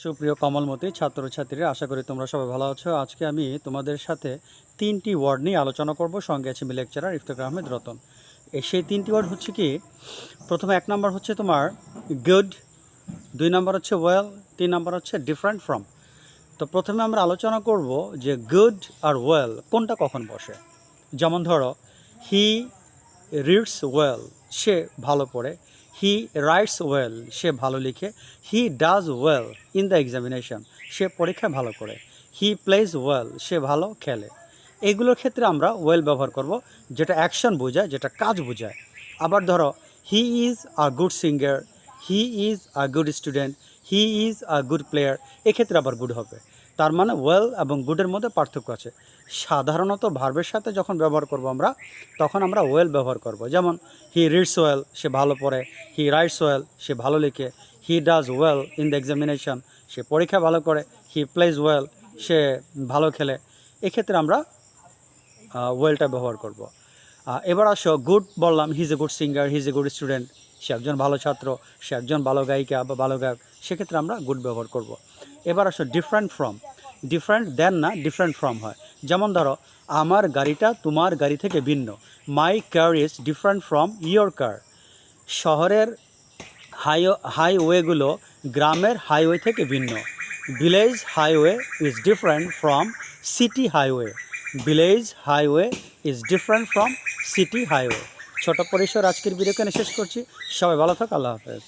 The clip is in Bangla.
সুপ্রিয় কমলমতি ছাত্রছাত্রীরা, আশা করি তোমরা সবাই ভালো আছো। আজকে আমি তোমাদের সাথে তিনটি ওয়ার্ড নিয়ে আলোচনা করব। সঙ্গে আছে লেকচারার ইফতেখার আহমেদ রতন। সেই তিনটি ওয়ার্ড হচ্ছে কি, প্রথমে এক নাম্বার হচ্ছে তোমার গুড, দুই নাম্বার হচ্ছে ওয়েল, তিন নাম্বার হচ্ছে ডিফারেন্ট ফ্রম। তো প্রথমে আমরা আলোচনা করব যে গুড আর ওয়েল কোনটা কখন বসে। যেমন ধরো, হি রিডস ওয়েল, সে ভালো পড়ে। হি রাইটস ওয়েল, সে ভালো লিখে। He does well in the examination, সে পরীক্ষায় ভালো করে। হি প্লেজ ওয়েল, সে ভালো খেলে। এগুলোর ক্ষেত্রে আমরা ওয়েল ব্যবহার করব, যেটা অ্যাকশন বোঝায়, যেটা কাজ বোঝায়। আবার ধরো, he is a good singer, he is a good student, he is a good player, এক্ষেত্রে আবার গুড হবে। তার মানে ওয়েল এবং গুডের মধ্যে পার্থক্য আছে। সাধারণত ভার্বের সাথে যখন ব্যবহার করব আমরা, তখন আমরা ওয়েল ব্যবহার করব। যেমন হি রিডস ওয়েল, সে ভালো পড়ে। হি রাইটস ওয়েল, সে ভালো লিখে। He does well in the examination, সে পরীক্ষা ভালো করে। হি প্লেজ ওয়েল, সে ভালো খেলে। এক্ষেত্রে আমরা ওয়েলটা ব্যবহার করব। এবার আসো, গুড বললাম, he is a good singer, he is a good student, সে একজন ভালো ছাত্র, সে একজন ভালো গায়িকা বা ভালো গায়ক, সেক্ষেত্রে আমরা গুড ব্যবহার করব। এবার আসো ডিফারেন্ট ফ্রম। ডিফারেন্ট দেন না, ডিফারেন্ট ফ্রম হয়। যেমন ধরো, আমার গাড়িটা তোমার গাড়ি থেকে ভিন্ন। My car is different from your car. শহরের হাইওয়েগুলো গ্রামের হাইওয়ে থেকে ভিন্ন। Village highway is different from city highway. Village highway is different from city highway. ছোট পরিসর আজকের ভিডিও এখানে শেষ করছি। সবাই ভালো থাক, আল্লাহ হাফেজ।